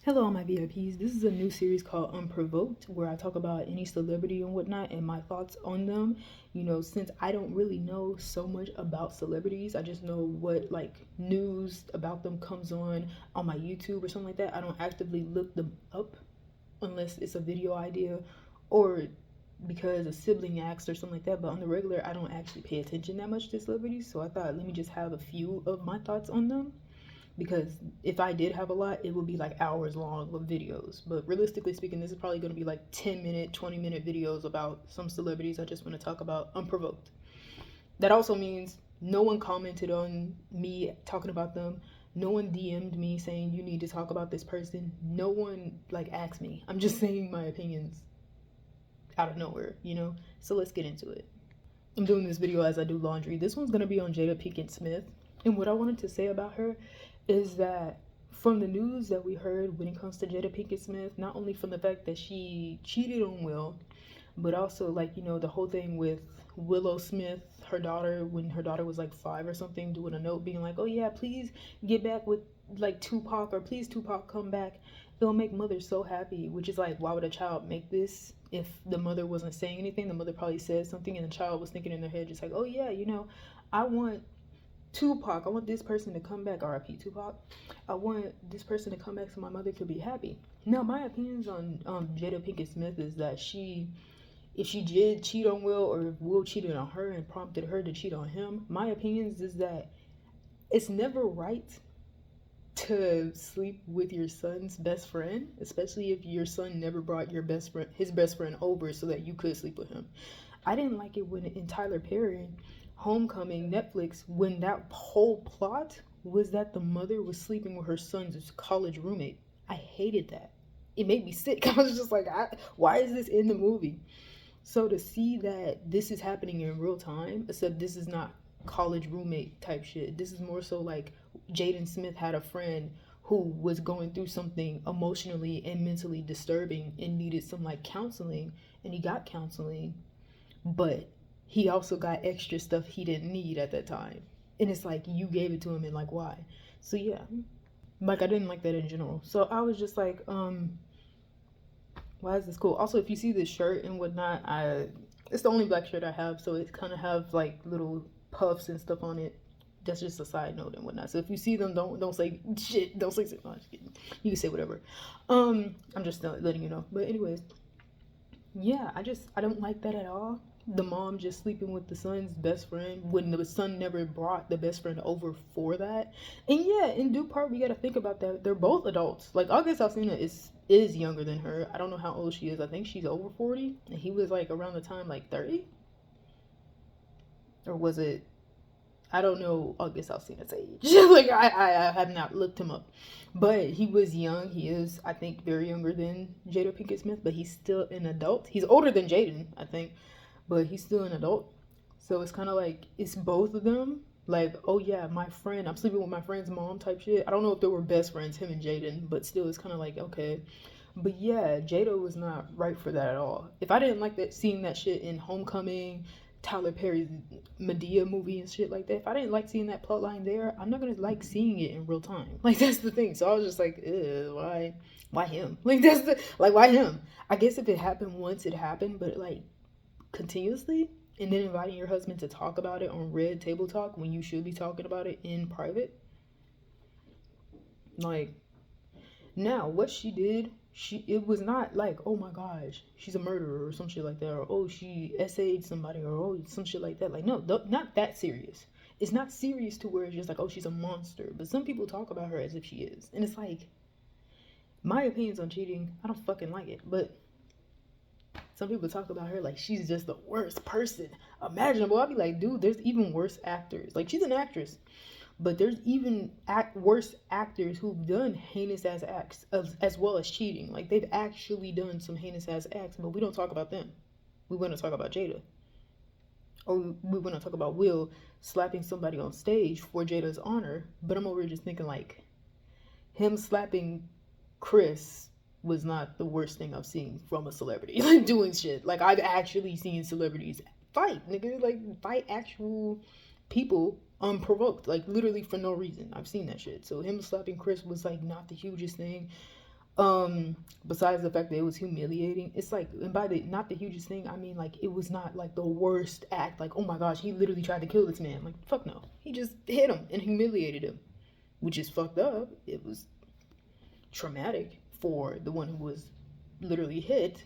Hello, my VIPs. This is a new series called Unprovoked, where I talk about any celebrity and whatnot and my thoughts on them. Since I don't really know so much about celebrities, I just know what news about them comes on my YouTube or something like that. I don't actively look them up unless it's a video idea or because a sibling asked or something like that. But on the regular, I don't actually pay attention that much to celebrities. So I thought, let me just have a few of my thoughts on them, because if I did have a lot, it would be like hours long of videos. But realistically speaking, this is probably going to be like 10-minute, 20-minute videos about some celebrities I just want to talk about unprovoked. That also means no one commented on me talking about them. No one DM'd me saying you need to talk about this person. No one asked me. I'm just saying my opinions out of nowhere. So let's get into it. I'm doing this video as I do laundry. This one's gonna be on Jada-Pinkett Smith. And what I wanted to say about her is that from the news that we heard when it comes to Jada-Pinkett Smith, not only from the fact that she cheated on Will, but also the whole thing with Willow Smith, her daughter, when her daughter was like 5 or something, doing a note being like, oh yeah, please get back with Tupac, or please Tupac come back. It'll make mother so happy. Which is like, why would a child make this if the mother wasn't saying anything? The mother probably said something and the child was thinking in their head just like, oh yeah, I want Tupac, I want this person to come back, RIP Tupac. I want this person to come back so my mother could be happy. Now, my opinions on Jada-Pinkett Smith is that if she did cheat on Will, or if Will cheated on her and prompted her to cheat on him, my opinions is that it's never right to sleep with your son's best friend, especially if your son never brought his best friend over so that you could sleep with him. I didn't like it when in Tyler Perry Homecoming Netflix, when that whole plot was that the mother was sleeping with her son's college roommate. I hated that. It made me sick. I was just like, why is this in the movie? So to see that this is happening in real time, except this is not college roommate type shit. This is more so like Jaden Smith had a friend who was going through something emotionally and mentally disturbing and needed some counseling, and he got counseling, but he also got extra stuff he didn't need at that time. And it's like, you gave it to him, and why? So yeah, I didn't like that in general. So I was just like, why is this cool? Also, if you see this shirt and whatnot, it's the only black shirt I have, so it kind of have little puffs and stuff on it. That's just a side note and whatnot. So if you see them, don't say shit. Don't say shit. No, just kidding. You can say whatever. I'm just letting you know. But anyways, yeah, I don't like that at all. The mom just sleeping with the son's best friend when the son never brought the best friend over for that. And yeah, in due part, we got to think about that. They're both adults. August Alsina is younger than her. I don't know how old she is. I think she's over 40, and he was around the time 30, or was it? I don't know August Alsina's age. I have not looked him up, but he was young. He is, I think, very younger than Jada-Pinkett Smith, but he's still an adult. He's older than Jaden, I think, but he's still an adult. So it's kind of it's both of them. Oh yeah, my friend, I'm sleeping with my friend's mom type shit. I don't know if they were best friends, him and Jaden, but still, it's kind of okay. But yeah, Jada was not right for that at all. If I didn't like that, seeing that shit in Homecoming, Tyler Perry's Medea movie and shit like that, if I didn't like seeing that plot line there, I'm not gonna like seeing it in real time. That's the thing. So I was just like, why him? That's the why him? I guess if it happened once, it happened, but continuously, and then inviting your husband to talk about it on Red Table Talk when you should be talking about it in private. Now what she did, it was not oh my gosh, she's a murderer or some shit like that, or oh, she essayed somebody, or oh, some shit like that. No, not that serious. It's not serious to where it's just oh, she's a monster. But some people talk about her as if she is, and it's my opinions on cheating, I don't fucking like it, but some people talk about her she's just the worst person imaginable. I'll be like, dude, there's even worse actors. She's an actress, but there's even worse actors who've done heinous ass acts as well as cheating. They've actually done some heinous ass acts, but we don't talk about them. We want to talk about Jada. Or we want to talk about Will slapping somebody on stage for Jada's honor, but I'm over here just thinking him slapping Chris was not the worst thing I've seen from a celebrity doing shit. I've actually seen celebrities fight, nigga, fight actual people unprovoked, literally for no reason. I've seen that shit. So him slapping Chris was not the hugest thing. Besides the fact that it was humiliating, it's like, and by the not the hugest thing, I mean like it was not like the worst act, like oh my gosh, he literally tried to kill this man. Like fuck no, he just hit him and humiliated him, which is fucked up. It was traumatic for the one who was literally hit,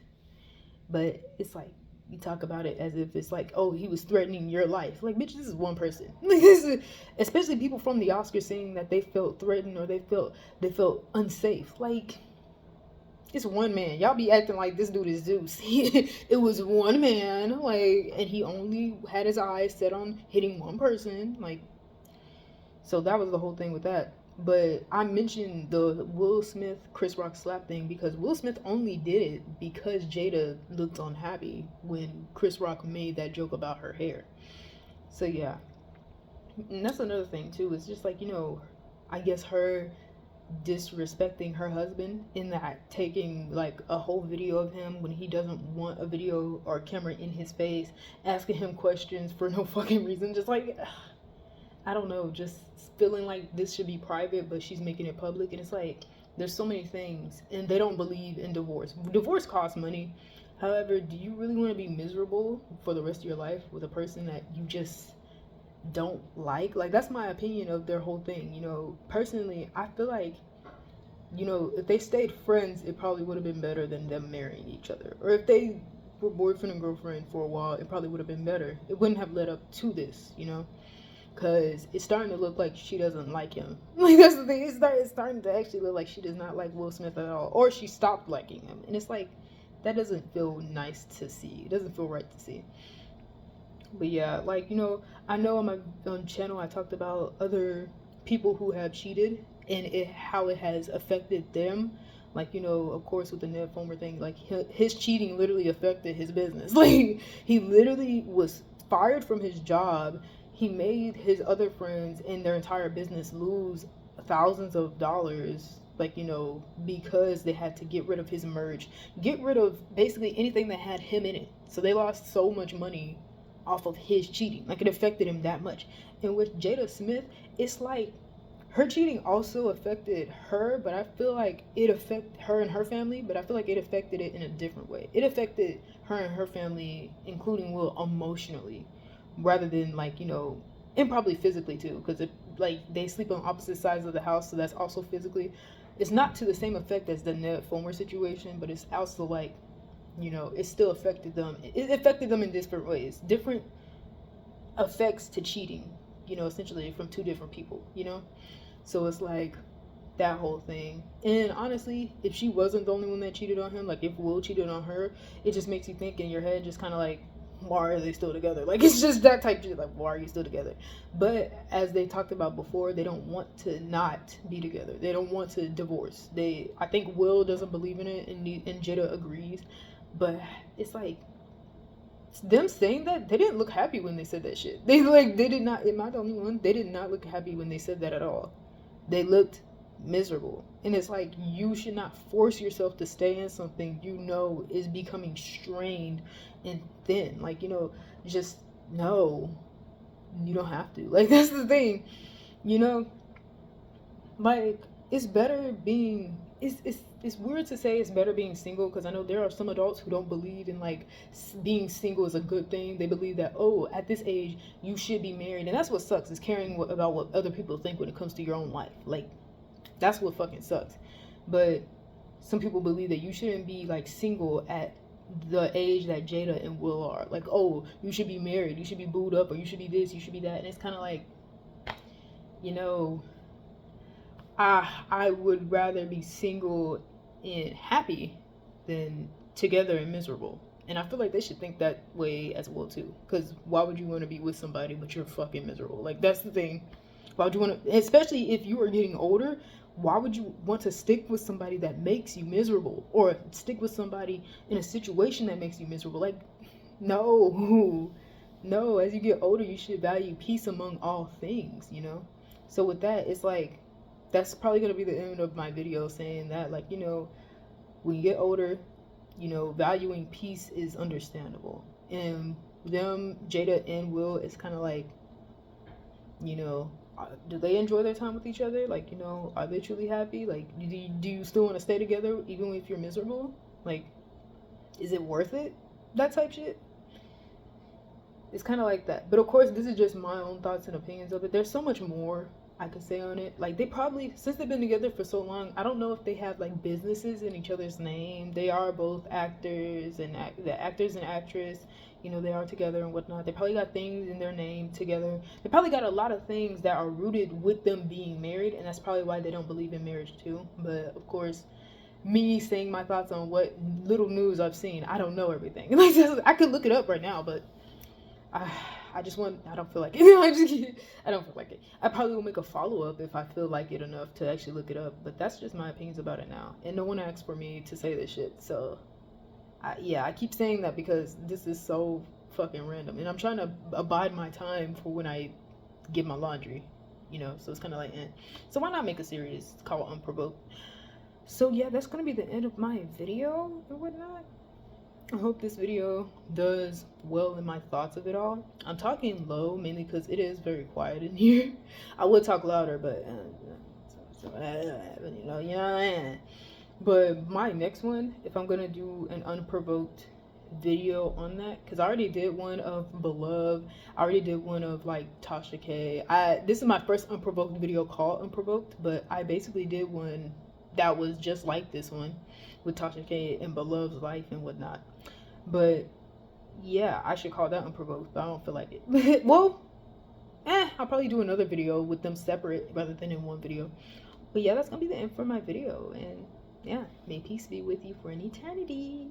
but it's like you talk about it as if it's like, oh, he was threatening your life. Like, bitch, this is one person. Like, this is, especially people from the Oscars saying that they felt threatened or they felt unsafe. Like, it's one man. Y'all be acting like this dude is Zeus. It was one man, like, and he only had his eyes set on hitting one person. Like, so that was the whole thing with that. But I mentioned the Will Smith Chris Rock slap thing because Will Smith only did it because Jada looked unhappy when Chris Rock made that joke about her hair. So yeah. And that's another thing too. It's just like, I guess her disrespecting her husband in that taking like a whole video of him when he doesn't want a video or camera in his face, asking him questions for no fucking reason, just like I don't know, just feeling like this should be private, but she's making it public. And it's like, there's so many things, and they don't believe in divorce. Divorce costs money. However, do you really want to be miserable for the rest of your life with a person that you just don't like? Like, that's my opinion of their whole thing. Personally, I feel like, if they stayed friends, it probably would have been better than them marrying each other. Or if they were boyfriend and girlfriend for a while, it probably would have been better. It wouldn't have led up to this. Because it's starting to look like she doesn't like him. Like, that's the thing. It's starting to actually look like she does not like Will Smith at all. Or she stopped liking him. And it's like, that doesn't feel nice to see. It doesn't feel right to see. But yeah, like, I know on my channel I talked about other people who have cheated and how it has affected them. Like, of course, with the Ned Fulmer thing, like, his cheating literally affected his business. Like, he literally was fired from his job. He made his other friends and their entire business lose thousands of dollars, like, because they had to get rid of his merch, get rid of basically anything that had him in it. So they lost so much money off of his cheating. Like, it affected him that much. And with Jada Smith, it's like her cheating also affected her, but I feel like it affected her and her family, but I feel like it affected it in a different way. It affected her and her family, including Will, emotionally, rather than like, and probably physically too, because like they sleep on opposite sides of the house, so that's also physically. It's not to the same effect as the Ned Fulmer situation, but it's also like, it still affected them. It affected them in different ways, different effects to cheating, essentially from two different people. So it's like that whole thing. And honestly, if she wasn't the only one that cheated on him, like if Will cheated on her, it just makes you think in your head, just kind of like, why are they still together? Like, it's just that type of shit, like, why are you still together? But as they talked about before, they don't want to not be together. They don't want to divorce. I think Will doesn't believe in it, and Jada agrees. But it's like, them saying that, they didn't look happy when they said that shit. They did not, am I the only one? They did not look happy when they said that at all. They looked miserable. And it's like, you should not force yourself to stay in something is becoming strained and thin. Like, just no, you don't have to. Like, that's the thing. Like, it's better being, it's weird to say it's better being single, because I know there are some adults who don't believe in like being single is a good thing. They believe that, oh, at this age you should be married, and that's what sucks, is caring about what other people think when it comes to your own life. Like, that's what fucking sucks. But some people believe that you shouldn't be like single at the age that Jada and Will are. Like, oh, you should be married, you should be booed up, or you should be this, you should be that. And it's kind of like, I would rather be single and happy than together and miserable. And I feel like they should think that way as well too. Because why would you want to be with somebody but you're fucking miserable? Like, that's the thing. Why would you want to, especially if you are getting older, why would you want to stick with somebody that makes you miserable, or stick with somebody in a situation that makes you miserable? Like, no. No, as you get older, you should value peace among all things. So with that, it's like, that's probably going to be the end of my video, saying that, like, when you get older, valuing peace is understandable. And them, Jada and Will, is kind of like, do they enjoy their time with each other? Like, you know, are they truly happy? Like, do you still want to stay together even if you're miserable? Like, is it worth it? That type shit. It's kind of like that. But of course, this is just my own thoughts and opinions of it. There's so much more I could say on it. Like, they probably, since they've been together for so long, I don't know if they have like businesses in each other's name. They are both actors and the actors and actress. You know, they are together and whatnot. They probably got things in their name together. They probably got a lot of things that are rooted with them being married, and that's probably why they don't believe in marriage too. But of course, me saying my thoughts on what little news I've seen, I don't know everything. Like, I could look it up right now, but I, I just want. I don't feel like it. I just. I don't feel like it. I probably will make a follow up if I feel like it enough to actually look it up. But that's just my opinions about it now, and no one asked for me to say this shit. So, I keep saying that because this is so fucking random, and I'm trying to abide my time for when I get my laundry. You know, so it's kind of like, so why not make a series called Unprovoked? So yeah, that's gonna be the end of my video or whatnot. I hope this video does well in my thoughts of it all. I'm talking low mainly because it is very quiet in here. I would talk louder, but you know, yeah. But my next one, if I'm gonna do an unprovoked video on that, because I already did one of Beloved. I already did one of like Tasha K. This is my first unprovoked video called Unprovoked, but I basically did one that was just like this one with Tasha K and Beloved's life and whatnot. But yeah, I should call that Unprovoked, but I don't feel like it. Well, I'll probably do another video with them separate rather than in one video. But yeah, that's gonna be the end for my video, and yeah, may peace be with you for an eternity.